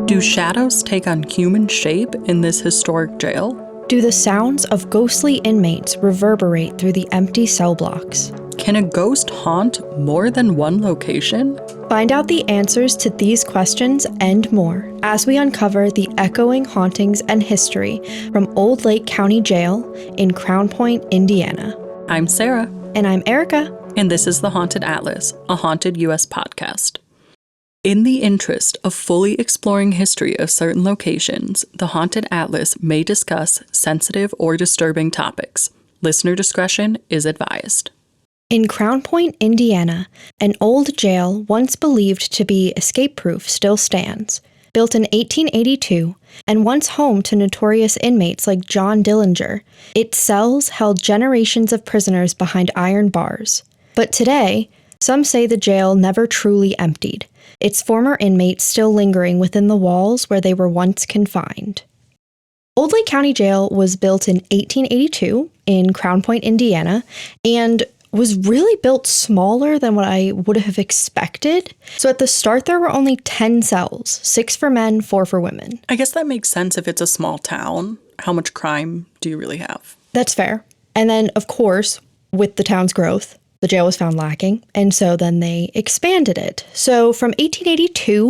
Do shadows take on human shape in this historic jail? Do the sounds of ghostly inmates reverberate through the empty cell blocks? Can a ghost haunt more than one location? Find out the answers to these questions and more as we uncover the echoing hauntings and history from Old Lake County Jail in Crown Point, Indiana. I'm Sarah. And I'm Erica. And this is The Haunted Atlas, a haunted U.S. podcast. In the interest of fully exploring history of certain locations, The Haunted Atlas may discuss sensitive or disturbing topics. Listener discretion is advised. In Crown Point, Indiana, an old jail once believed to be escape-proof still stands. Built in 1882 and once home to notorious inmates like John Dillinger, its cells held generations of prisoners behind iron bars. But today, some say the jail never truly emptied, its former inmates still lingering within the walls where they were once confined. Old Lake County Jail was built in 1882 in Crown Point, Indiana, and was really built smaller than what I would have expected. So at the start, there were only 10 cells, 6 for men, 4 for women. I guess that makes sense if it's a small town. How much crime do you really have? That's fair. And then, of course, with the town's growth, the jail was found lacking, and so then they expanded it. So from 1882 to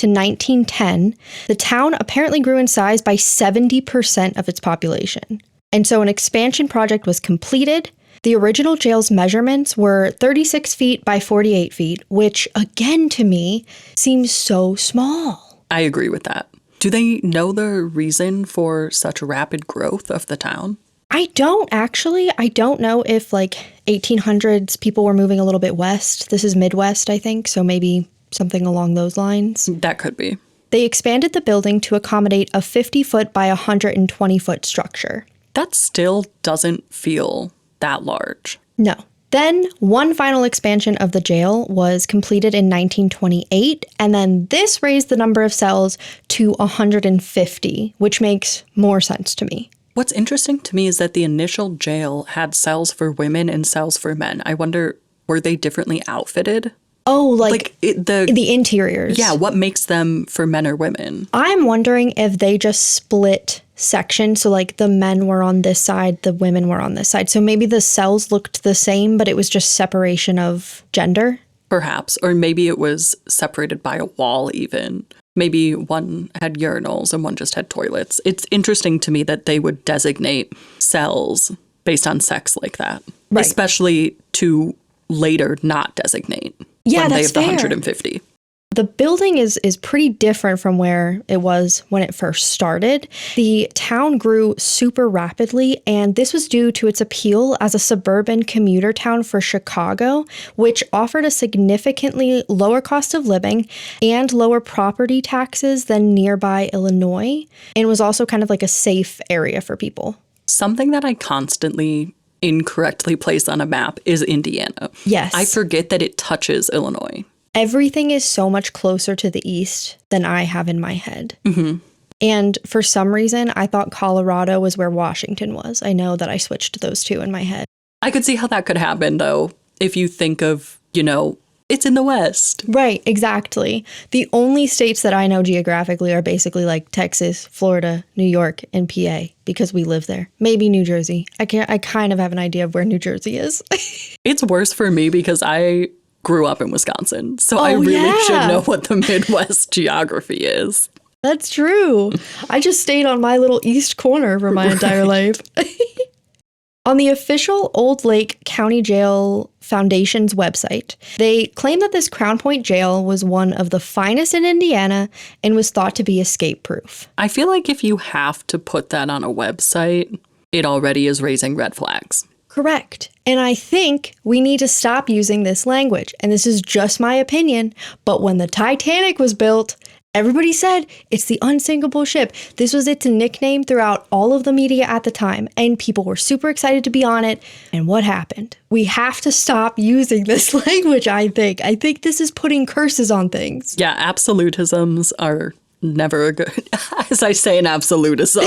1910, the town apparently grew in size by 70% of its population. And so an expansion project was completed. The original jail's measurements were 36 feet by 48 feet, which, again, to me, seems so small. I agree with that. Do they know the reason for such rapid growth of the town? I don't, actually. I don't know if, 1800s, people were moving a little bit west. This is Midwest, I think, so maybe something along those lines. That could be. They expanded the building to accommodate a 50-foot by 120-foot structure. That still doesn't feel that large. No. Then one final expansion of the jail was completed in 1928, and then this raised the number of cells to 150, which makes more sense to me. What's interesting to me is that the initial jail had cells for women and cells for men. I wonder, were they differently outfitted? Oh, the interiors. Yeah, what makes them for men or women? I'm wondering if they just split sections. So the men were on this side, the women were on this side. So maybe the cells looked the same, but it was just separation of gender. Perhaps. Or maybe it was separated by a wall even. Maybe one had urinals and one just had toilets. It's interesting to me that they would designate cells based on sex like that. Right. Especially to later not designate. Yeah, when that's they have the fair. 150. The building is pretty different from where it was when it first started. The town grew super rapidly, and this was due to its appeal as a suburban commuter town for Chicago, which offered a significantly lower cost of living and lower property taxes than nearby Illinois, and was also kind of like a safe area for people. Something that I constantly incorrectly place on a map is Indiana. Yes. I forget that it touches Illinois. Everything is so much closer to the east than I have in my head. Mm-hmm. And for some reason, I thought Colorado was where Washington was. I know that I switched those two in my head. I could see how that could happen, though, if you think of, it's in the West. Right, exactly. The only states that I know geographically are basically Texas, Florida, New York, and PA, because we live there. Maybe New Jersey. I kind of have an idea of where New Jersey is. It's worse for me because I grew up in Wisconsin, so I really should know what the Midwest geography is. That's true. I just stayed on my little east corner for my entire life. On the official Old Lake County Jail Foundation's website, they claim that this Crown Point jail was one of the finest in Indiana and was thought to be escape-proof. I feel like if you have to put that on a website, it already is raising red flags. Correct. And I think we need to stop using this language. And this is just my opinion, but when the Titanic was built, everybody said it's the unsinkable ship. This was its nickname throughout all of the media at the time, and people were super excited to be on it. And what happened? We have to stop using this language, I think. I think this is putting curses on things. Yeah, absolutisms are never a good, as I say in absolutism,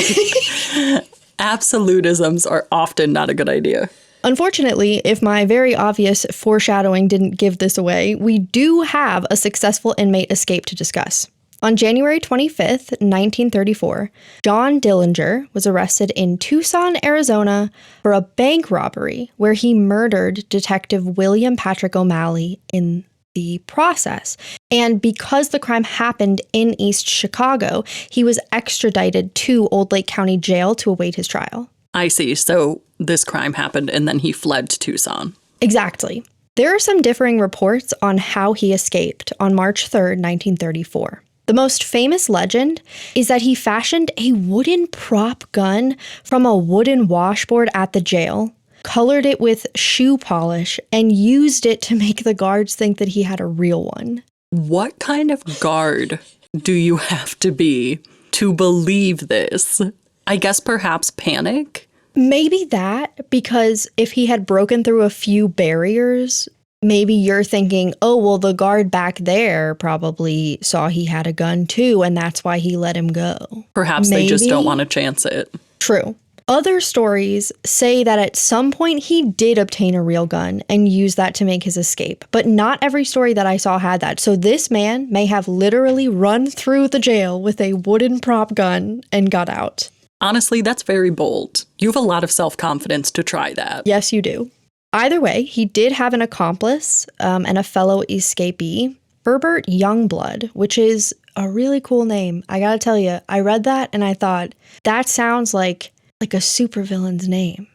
absolutisms are often not a good idea. Unfortunately, if my very obvious foreshadowing didn't give this away, we do have a successful inmate escape to discuss. On January 25th, 1934, John Dillinger was arrested in Tucson, Arizona for a bank robbery where he murdered Detective William Patrick O'Malley in the process. And because the crime happened in East Chicago, he was extradited to Old Lake County Jail to await his trial. I see. So this crime happened and then he fled to Tucson. Exactly. There are some differing reports on how he escaped on March 3rd, 1934. The most famous legend is that he fashioned a wooden prop gun from a wooden washboard at the jail, colored it with shoe polish, and used it to make the guards think that he had a real one. What kind of guard do you have to be to believe this? I guess perhaps panic? Maybe that, because if he had broken through a few barriers, maybe you're thinking, oh, well, the guard back there probably saw he had a gun too, and that's why he let him go. Perhaps they just don't want to chance it. True. Other stories say that at some point he did obtain a real gun and use that to make his escape, but not every story that I saw had that. So this man may have literally run through the jail with a wooden prop gun and got out. Honestly, that's very bold. You have a lot of self-confidence to try that. Yes, you do. Either way, he did have an accomplice and a fellow escapee, Herbert Youngblood, which is a really cool name. I gotta tell you, I read that and I thought, that sounds like a supervillain's name.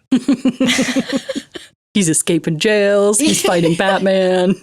He's escaping jails, he's fighting Batman.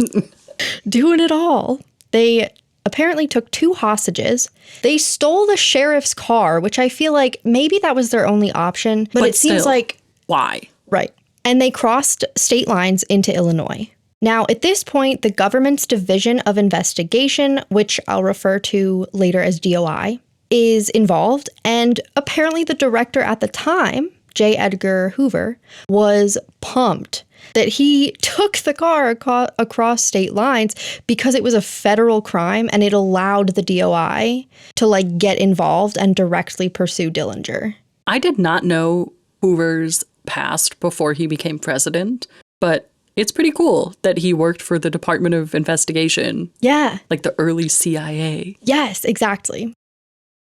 Doing it all. They apparently took 2 hostages. They stole the sheriff's car, which I feel like maybe that was their only option, but it seems like... Why? Right. And they crossed state lines into Illinois. Now, at this point, the government's Division of Investigation, which I'll refer to later as DOI, is involved. And apparently the director at the time, J. Edgar Hoover, was pumped that he took the car across state lines because it was a federal crime and it allowed the DOI to get involved and directly pursue Dillinger. I did not know Hoover's past before he became president, but it's pretty cool that he worked for the Department of Investigation. Yeah. Like the early CIA. Yes, exactly.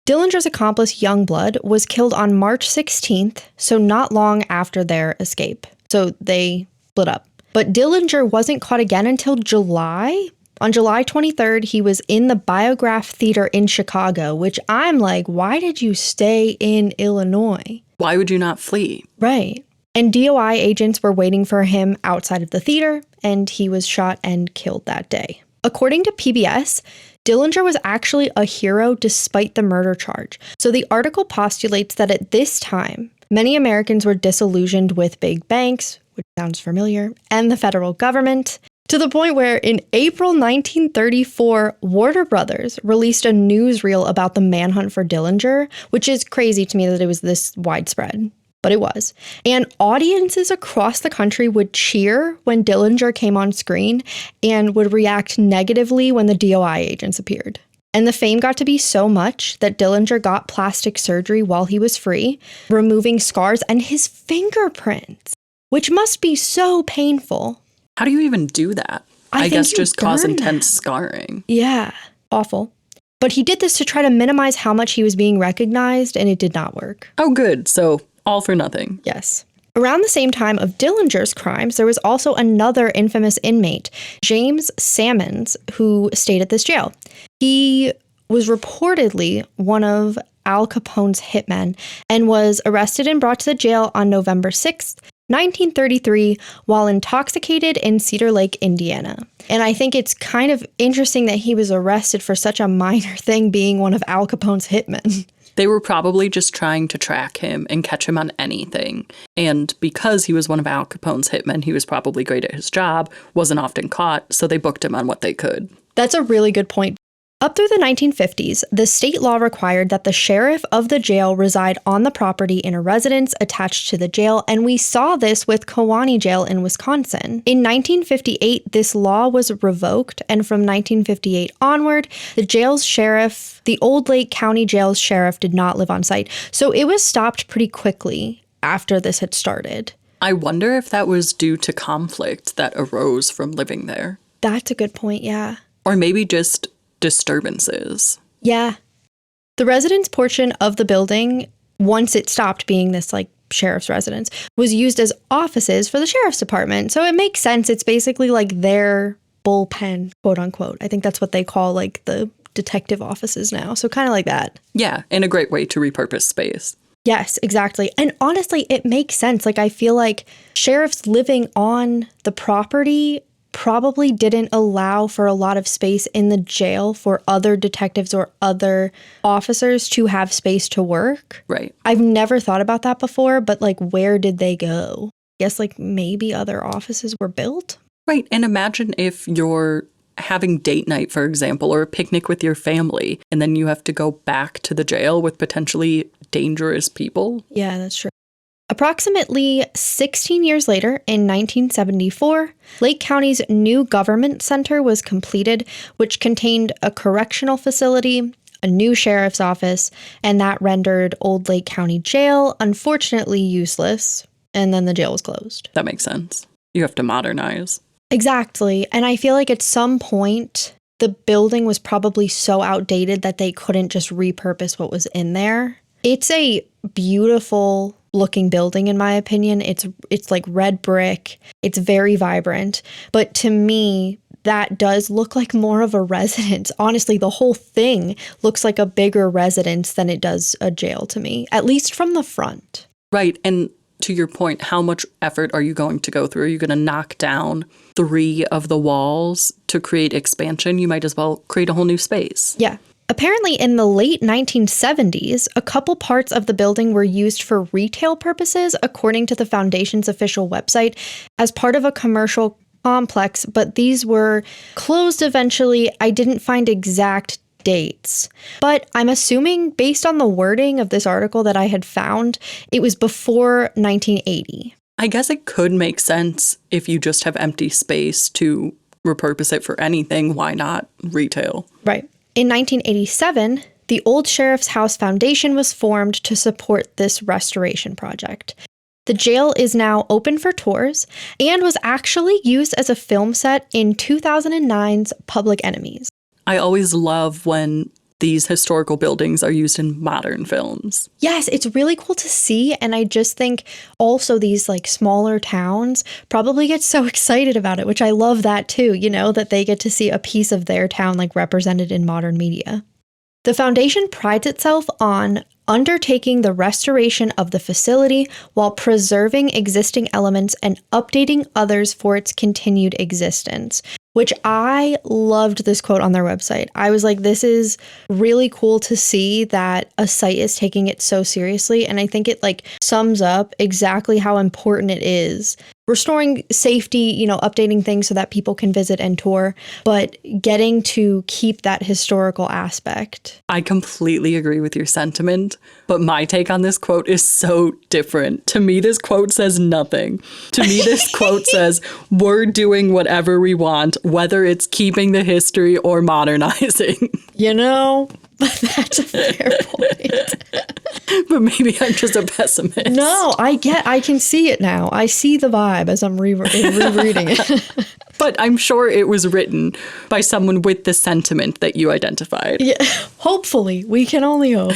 Dillinger's accomplice, Youngblood, was killed on March 16th, so not long after their escape. So they split up. But Dillinger wasn't caught again until July. On July 23rd, he was in the Biograph Theater in Chicago, which I'm like, why did you stay in Illinois? Why would you not flee? Right. And DOI agents were waiting for him outside of the theater, and he was shot and killed that day. According to PBS, Dillinger was actually a hero despite the murder charge. So the article postulates that at this time, many Americans were disillusioned with big banks, which sounds familiar, and the federal government, to the point where in April 1934, Warner Brothers released a newsreel about the manhunt for Dillinger, which is crazy to me that it was this widespread. But it was. And audiences across the country would cheer when Dillinger came on screen and would react negatively when the DOI agents appeared. And the fame got to be so much that Dillinger got plastic surgery while he was free, removing scars and his fingerprints, which must be so painful. How do you even do that? I guess just cause intense scarring. Yeah, awful. But he did this to try to minimize how much he was being recognized, and it did not work. Oh, good. So all for nothing. Yes. Around the same time of Dillinger's crimes, there was also another infamous inmate, James Sammons, who stayed at this jail. He was reportedly one of Al Capone's hitmen and was arrested and brought to the jail on November 6th, 1933, while intoxicated in Cedar Lake, Indiana. And I think it's kind of interesting that he was arrested for such a minor thing, being one of Al Capone's hitmen. They were probably just trying to track him and catch him on anything. And because he was one of Al Capone's hitmen, he was probably great at his job, wasn't often caught, so they booked him on what they could. That's a really good point. Up through the 1950s, the state law required that the sheriff of the jail reside on the property in a residence attached to the jail, and we saw this with Kewaunee Jail in Wisconsin. In 1958, this law was revoked, and from 1958 onward, the jail's sheriff, the Old Lake County Jail's sheriff, did not live on site. So it was stopped pretty quickly after this had started. I wonder if that was due to conflict that arose from living there. That's a good point, yeah. Or maybe just disturbances. Yeah. The residence portion of the building, once it stopped being this like sheriff's residence, was used as offices for the sheriff's department. So it makes sense. It's basically like their bullpen, quote unquote. I think that's what they call like the detective offices now. So kind of like that. Yeah, and a great way to repurpose space. Yes, exactly. And honestly, it makes sense. Like, I feel like sheriffs living on the property probably didn't allow for a lot of space in the jail for other detectives or other officers to have space to work. Right. I've never thought about that before, but like, where did they go? I guess like maybe other offices were built. Right. And imagine if you're having date night, for example, or a picnic with your family, and then you have to go back to the jail with potentially dangerous people. Yeah, that's true. Approximately 16 years later, in 1974, Lake County's new government center was completed, which contained a correctional facility, a new sheriff's office, and that rendered Old Lake County Jail unfortunately useless, and then the jail was closed. That makes sense. You have to modernize. Exactly. And I feel like at some point, the building was probably so outdated that they couldn't just repurpose what was in there. It's a beautiful looking building, in my opinion. It's like red brick. It's very vibrant. But to me, that does look like more of a residence. Honestly, the whole thing looks like a bigger residence than it does a jail to me, at least from the front. Right. And to your point, how much effort are you going to go through? Are you going to knock down 3 of the walls to create expansion? You might as well create a whole new space. Yeah. Apparently, in the late 1970s, a couple parts of the building were used for retail purposes, according to the Foundation's official website, as part of a commercial complex, but these were closed eventually. I didn't find exact dates, but I'm assuming based on the wording of this article that I had found, it was before 1980. I guess it could make sense if you just have empty space to repurpose it for anything. Why not retail? Right. In 1987, the Old Sheriff's House Foundation was formed to support this restoration project. The jail is now open for tours and was actually used as a film set in 2009's Public Enemies. I always love when these historical buildings are used in modern films. Yes, it's really cool to see. And I just think also these like smaller towns probably get so excited about it, which I love that too, you know, that they get to see a piece of their town like represented in modern media. The foundation prides itself on undertaking the restoration of the facility while preserving existing elements and updating others for its continued existence, which I loved this quote on their website. I was like, this is really cool to see that a site is taking it so seriously. And I think it like sums up exactly how important it is. Restoring safety, you know, updating things so that people can visit and tour, but getting to keep that historical aspect. I completely agree with your sentiment, but my take on this quote is so different. To me, this quote says nothing. To me, this quote says, we're doing whatever we want, whether it's keeping the history or modernizing. You know, that's a fair point. But maybe I'm just a pessimist. No, I can see it now. I see the vibe as I'm rereading it. But I'm sure it was written by someone with the sentiment that you identified. Yeah, hopefully. We can only hope.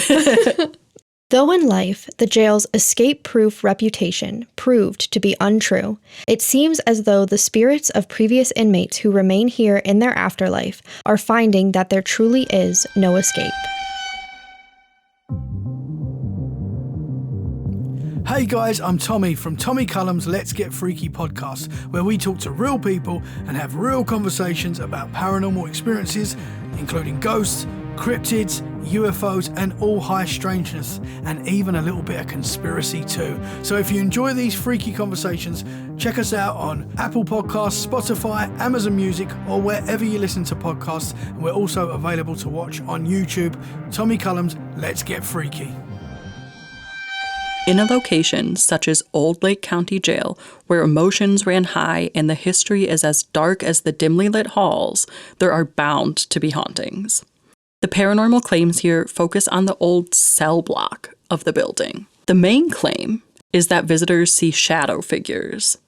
Though in life, the jail's escape-proof reputation proved to be untrue, it seems as though the spirits of previous inmates who remain here in their afterlife are finding that there truly is no escape. Hey guys, I'm Tommy from Tommy Cullum's Let's Get Freaky podcast, where we talk to real people and have real conversations about paranormal experiences, including ghosts, cryptids, UFOs, and all high strangeness, and even a little bit of conspiracy too. So if you enjoy these freaky conversations, check us out on Apple Podcasts, Spotify, Amazon Music, or wherever you listen to podcasts. And we're also available to watch on YouTube. Tommy Cullum's Let's Get Freaky. In a location such as Old Lake County Jail, where emotions ran high and the history is as dark as the dimly lit halls, there are bound to be hauntings. The paranormal claims here focus on the old cell block of the building. The main claim is that visitors see shadow figures.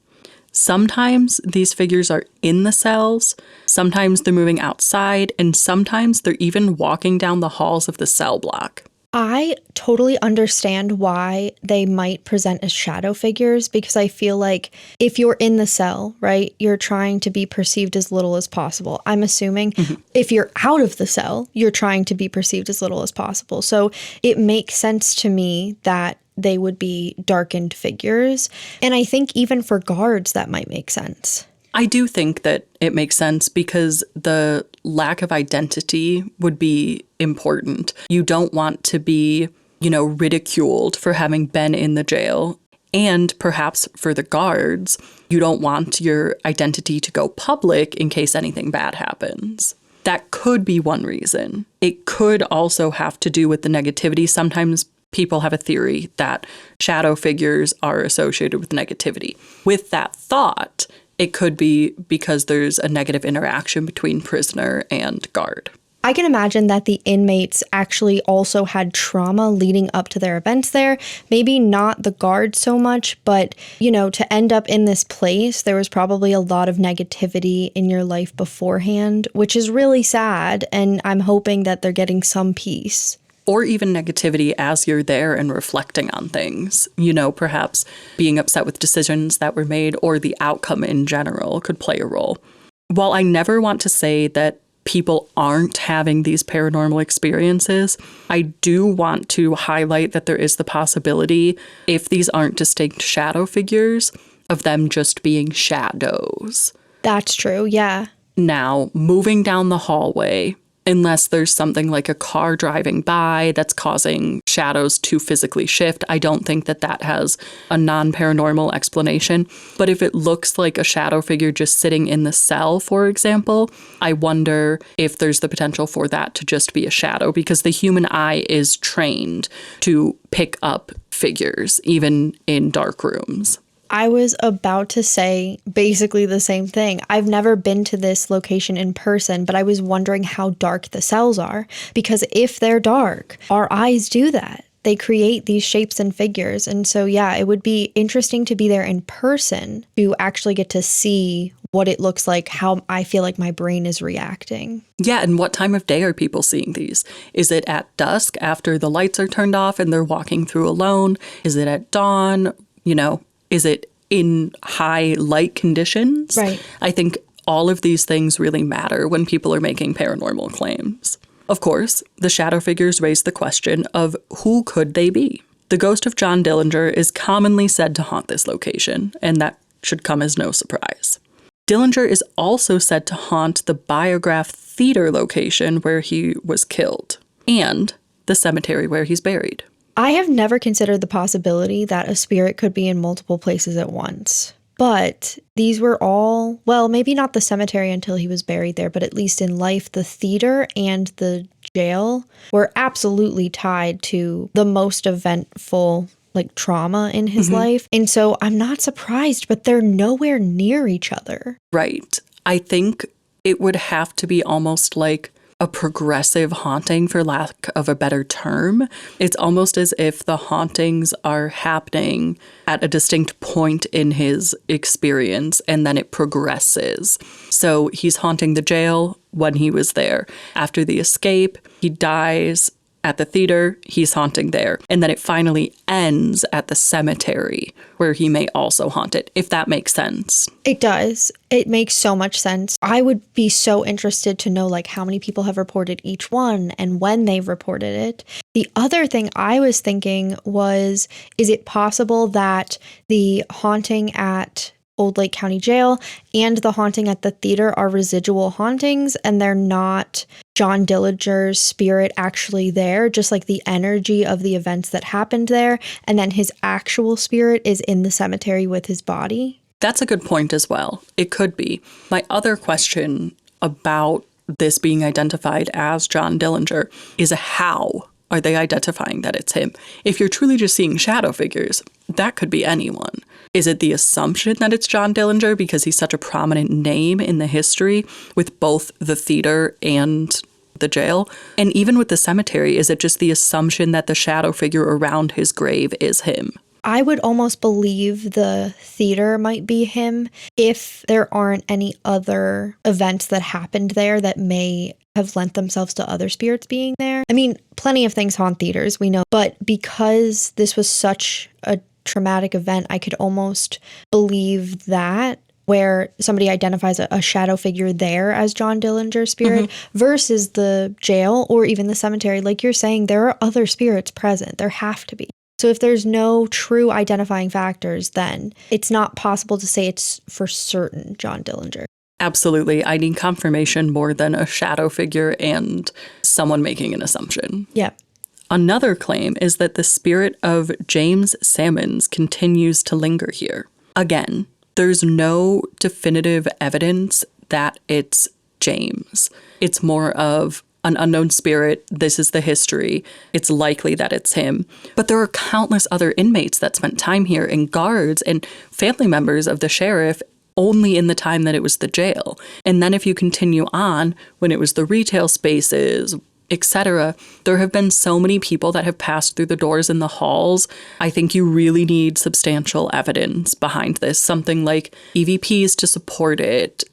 Sometimes these figures are in the cells, sometimes they're moving outside, and sometimes they're even walking down the halls of the cell block. I totally understand why they might present as shadow figures, because I feel like if you're in the cell, right, you're trying to be perceived as little as possible. I'm assuming if you're out of the cell, you're trying to be perceived as little as possible. So it makes sense to me that they would be darkened figures. And I think even for guards, that might make sense. I do think that it makes sense because the lack of identity would be important. You don't want to be, ridiculed for having been in the jail. And perhaps for the guards, you don't want your identity to go public in case anything bad happens. That could be one reason. It could also have to do with the negativity. Sometimes people have a theory that shadow figures are associated with negativity. With that thought, it could be because there's a negative interaction between prisoner and guard. I can imagine that the inmates actually also had trauma leading up to their events there. Maybe not the guards so much, but, to end up in this place, there was probably a lot of negativity in your life beforehand, which is really sad. And I'm hoping that they're getting some peace. Or even negativity as you're there and reflecting on things. Perhaps being upset with decisions that were made or the outcome in general could play a role. While I never want to say that people aren't having these paranormal experiences, I do want to highlight that there is the possibility, if these aren't distinct shadow figures, of them just being shadows. That's true, yeah. Now, moving down the hallway, unless there's something like a car driving by that's causing shadows to physically shift, I don't think that that has a non-paranormal explanation. But if it looks like a shadow figure just sitting in the cell, for example, I wonder if there's the potential for that to just be a shadow, because the human eye is trained to pick up figures, even in dark rooms. I was about to say basically the same thing. I've never been to this location in person, but I was wondering how dark the cells are, because if they're dark, our eyes do that. They create these shapes and figures. And so, yeah, it would be interesting to be there in person to actually get to see what it looks like, how I feel like my brain is reacting. Yeah, and what time of day are people seeing these? Is it at dusk after the lights are turned off and they're walking through alone? Is it at dawn? Is it in high light conditions? Right. I think all of these things really matter when people are making paranormal claims. Of course, the shadow figures raise the question of who could they be? The ghost of John Dillinger is commonly said to haunt this location, and that should come as no surprise. Dillinger is also said to haunt the Biograph Theater location where he was killed, and the cemetery where he's buried. I have never considered the possibility that a spirit could be in multiple places at once. But these were all, well, maybe not the cemetery until he was buried there, but at least in life, the theater and the jail were absolutely tied to the most eventful, trauma in his life. And so I'm not surprised, but they're nowhere near each other. Right. I think it would have to be almost like a progressive haunting, for lack of a better term. It's almost as if the hauntings are happening at a distinct point in his experience, and then it progresses. So he's haunting the jail when he was there. After the escape, he dies at the theater, he's haunting there. And then it finally ends at the cemetery, where he may also haunt it, if that makes sense. It does. It makes so much sense. I would be so interested to know how many people have reported each one and when they've reported it. The other thing I was thinking was, is it possible that the haunting at Old Lake County Jail and the haunting at the theater are residual hauntings, and they're not John Dillinger's spirit actually there, just like the energy of the events that happened there, and then his actual spirit is in the cemetery with his body? That's a good point as well. It could be. My other question about this being identified as John Dillinger is how are they identifying that it's him? If you're truly just seeing shadow figures, that could be anyone. Is it the assumption that it's John Dillinger because he's such a prominent name in the history with both the theater and the jail? And even with the cemetery, is it just the assumption that the shadow figure around his grave is him? I would almost believe the theater might be him if there aren't any other events that happened there that may have lent themselves to other spirits being there. I mean, plenty of things haunt theaters, we know, but because this was such a traumatic event, I could almost believe that, where somebody identifies a shadow figure there as John Dillinger's spirit versus the jail or even the cemetery. Like you're saying, there are other spirits present. There have to be. So if there's no true identifying factors, then it's not possible to say it's for certain John Dillinger. Absolutely. I need confirmation more than a shadow figure and someone making an assumption. Yeah. Another claim is that the spirit of James Sammons continues to linger here. Again, there's no definitive evidence that it's James. It's more of an unknown spirit. This is the history. It's likely that it's him. But there are countless other inmates that spent time here, and guards and family members of the sheriff only in the time that it was the jail. And then if you continue on, when it was the retail spaces, etc., there have been so many people that have passed through the doors in the halls. I think you really need substantial evidence behind this, something like EVPs to support it,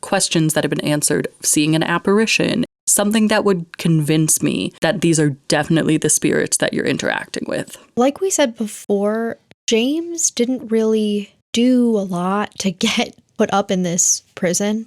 questions that have been answered, seeing an apparition, something that would convince me that these are definitely the spirits that you're interacting with. Like we said before, James didn't really do a lot to get put up in this prison.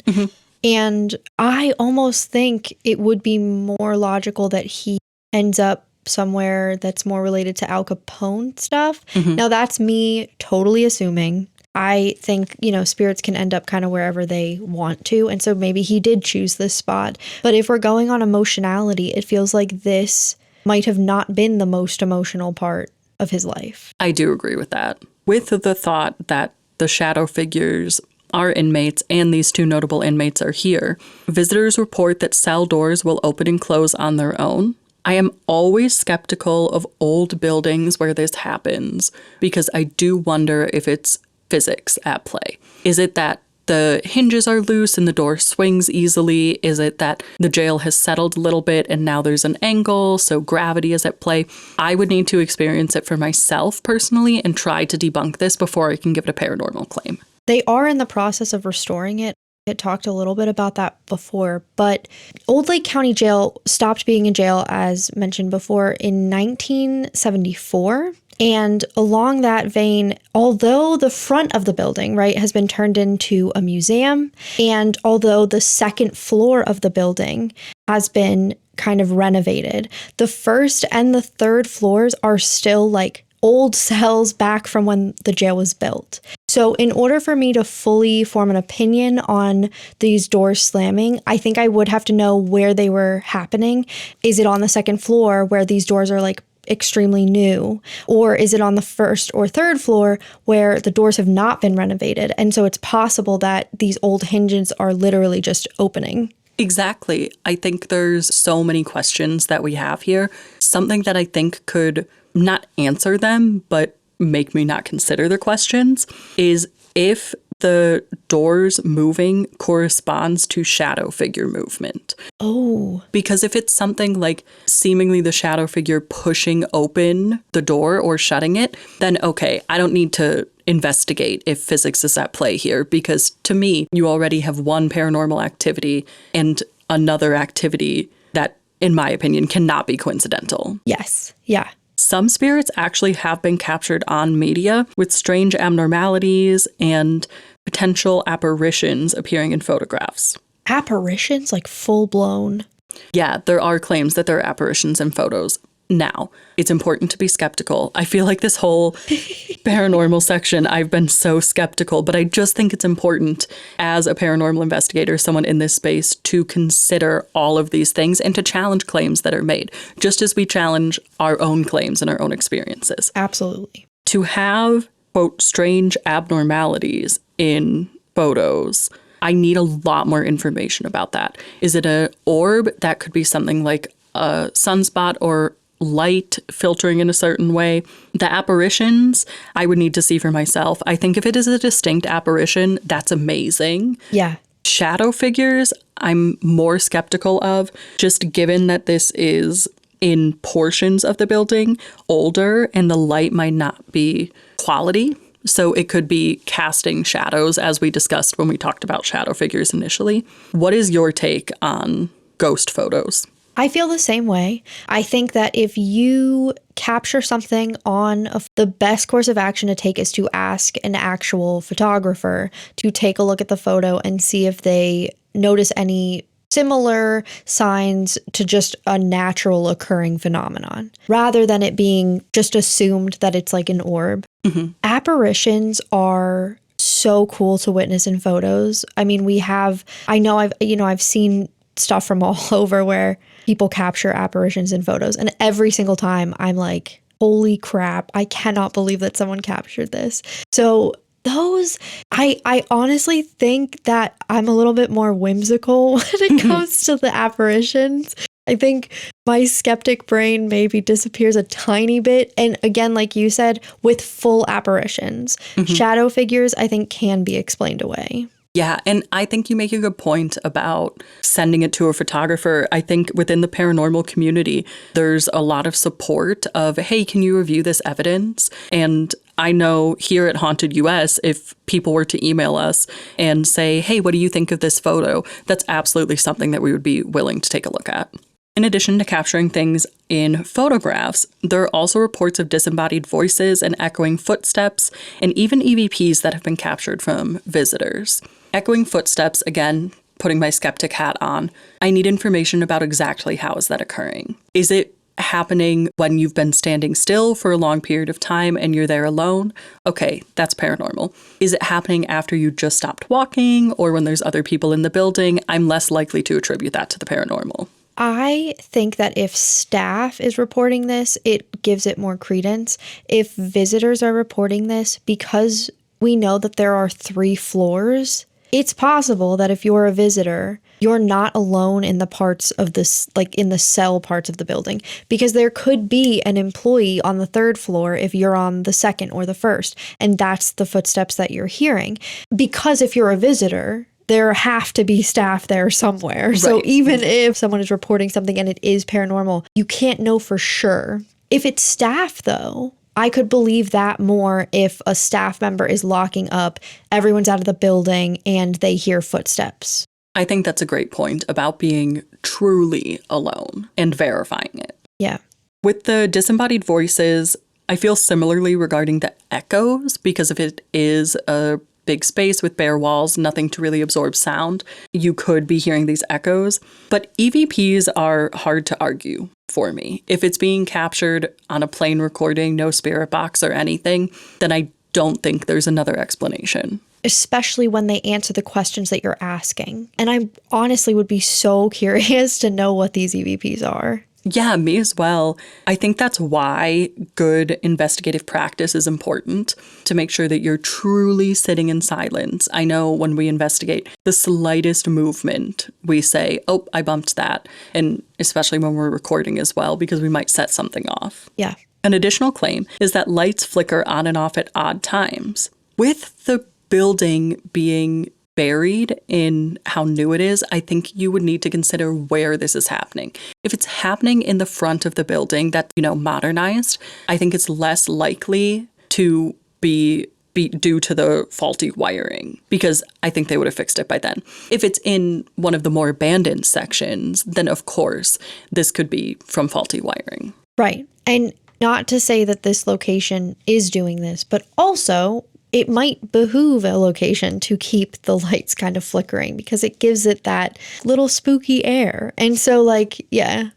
And I almost think it would be more logical that he ends up somewhere that's more related to Al Capone stuff. Now, that's me totally assuming. I think, spirits can end up kind of wherever they want to. And so maybe he did choose this spot. But if we're going on emotionality, it feels like this might have not been the most emotional part of his life. I do agree with that. With the thought that the shadow figures are inmates and these two notable inmates are here, visitors report that cell doors will open and close on their own. I am always skeptical of old buildings where this happens because I do wonder if it's physics at play. Is it that the hinges are loose and the door swings easily? Is it that the jail has settled a little bit and now there's an angle, so gravity is at play? I would need to experience it for myself personally and try to debunk this before I can give it a paranormal claim. They are in the process of restoring it. I talked a little bit about that before, but Old Lake County Jail stopped being a jail, as mentioned before, in 1974. And along that vein, although the front of the building, has been turned into a museum, and although the second floor of the building has been kind of renovated, the first and the third floors are still like old cells back from when the jail was built. So in order for me to fully form an opinion on these doors slamming, I think I would have to know where they were happening. Is it on the second floor where these doors are like extremely new? Or is it on the first or third floor where the doors have not been renovated? And so it's possible that these old hinges are literally just opening. Exactly. I think there's so many questions that we have here. Something that I think could not answer them, but make me not consider the questions, is if the doors moving corresponds to shadow figure movement. Oh. Because if it's something like seemingly the shadow figure pushing open the door or shutting it, then okay, I don't need to investigate if physics is at play here, because to me, you already have one paranormal activity and another activity that, in my opinion, cannot be coincidental. Yes. Yeah. Some spirits actually have been captured on media with strange abnormalities and potential apparitions appearing in photographs. Apparitions? Like full-blown? Yeah, there are claims that there are apparitions in photos. Now, it's important to be skeptical. I feel like this whole paranormal section, I've been so skeptical, but I just think it's important as a paranormal investigator, someone in this space, to consider all of these things and to challenge claims that are made, just as we challenge our own claims and our own experiences. Absolutely. To have, quote, strange abnormalities in photos, I need a lot more information about that. Is it an orb? That could be something like a sunspot or light filtering in a certain way. The apparitions, I would need to see for myself. I think if it is a distinct apparition, that's amazing. Yeah. Shadow figures, I'm more skeptical of, just given that this is in portions of the building older and the light might not be quality. So it could be casting shadows, as we discussed when we talked about shadow figures initially. What is your take on ghost photos? I feel the same way. I think that if you capture something the best course of action to take is to ask an actual photographer to take a look at the photo and see if they notice any similar signs to just a natural occurring phenomenon, rather than it being just assumed that it's like an orb. Mm-hmm. Apparitions are so cool to witness in photos. I mean, I've seen stuff from all over where people capture apparitions in photos, and every single time I'm like, holy crap, I cannot believe that someone captured this. So those, I honestly think that I'm a little bit more whimsical when it comes to the apparitions. I think my skeptic brain maybe disappears a tiny bit. And again, like you said, with full apparitions, shadow figures, I think, can be explained away. Yeah, and I think you make a good point about sending it to a photographer. I think within the paranormal community, there's a lot of support of, hey, can you review this evidence? And I know here at Haunted US, if people were to email us and say, hey, what do you think of this photo? That's absolutely something that we would be willing to take a look at. In addition to capturing things in photographs, there are also reports of disembodied voices and echoing footsteps, and even EVPs that have been captured from visitors. Echoing footsteps, again, putting my skeptic hat on, I need information about exactly how is that occurring. Is it happening when you've been standing still for a long period of time and you're there alone? Okay, that's paranormal. Is it happening after you just stopped walking or when there's other people in the building? I'm less likely to attribute that to the paranormal. I think that if staff is reporting this, it gives it more credence. If visitors are reporting this, because we know that there are 3 floors, it's possible that if you're a visitor, you're not alone in the parts of this, like in the cell parts of the building, because there could be an employee on the 3rd floor if you're on the 2nd or the 1st, and that's the footsteps that you're hearing. Because if you're a visitor, there have to be staff there somewhere. Right. So even if someone is reporting something and it is paranormal, you can't know for sure. If it's staff, though, I could believe that more if a staff member is locking up, everyone's out of the building, and they hear footsteps. I think that's a great point about being truly alone and verifying it. Yeah. With the disembodied voices, I feel similarly regarding the echoes, because if it is a big space with bare walls, nothing to really absorb sound, you could be hearing these echoes. But EVPs are hard to argue for me. If it's being captured on a plain recording, no spirit box or anything, then I don't think there's another explanation. Especially when they answer the questions that you're asking. And I honestly would be so curious to know what these EVPs are. Yeah, me as well. I think that's why good investigative practice is important, to make sure that you're truly sitting in silence. I know when we investigate, the slightest movement, we say, oh, I bumped that. And especially when we're recording as well, because we might set something off. Yeah. An additional claim is that lights flicker on and off at odd times. With the building being buried in how new it is, I think you would need to consider where this is happening. If it's happening in the front of the building that's, modernized, I think it's less likely to be due to the faulty wiring, because I think they would have fixed it by then. If it's in one of the more abandoned sections, then of course this could be from faulty wiring. Right. And not to say that this location is doing this, but also it might behoove a location to keep the lights kind of flickering because it gives it that little spooky air. And so, yeah.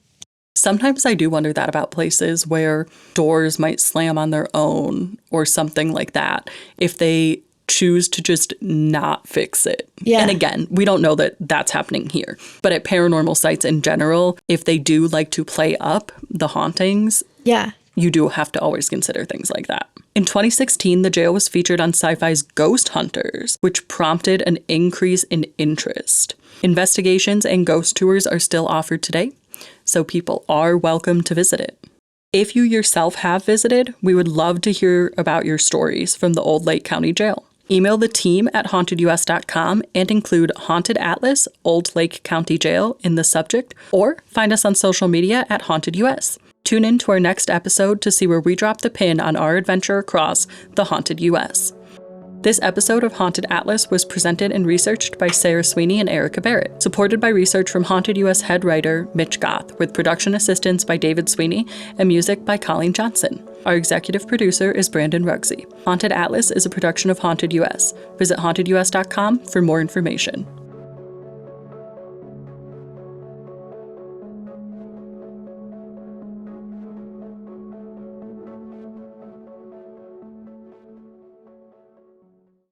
Sometimes I do wonder that about places where doors might slam on their own or something like that, if they choose to just not fix it. Yeah. And again, we don't know that that's happening here. But at paranormal sites in general, if they do like to play up the hauntings, yeah, you do have to always consider things like that. In 2016, the jail was featured on Sci-Fi's Ghost Hunters, which prompted an increase in interest. Investigations and ghost tours are still offered today, so people are welcome to visit it. If you yourself have visited, we would love to hear about your stories from the Old Lake County Jail. Email the team at hauntedus.com and include Haunted Atlas, Old Lake County Jail in the subject, or find us on social media at Haunted US. Tune in to our next episode to see where we drop the pin on our adventure across the haunted U.S. This episode of Haunted Atlas was presented and researched by Sarah Sweeney and Erica Barrett, supported by research from Haunted US head writer Mitch Goth, with production assistance by David Sweeney and music by Colleen Johnson. Our executive producer is Brandon Rugsey. Haunted Atlas is a production of Haunted US. Visit hauntedus.com for more information.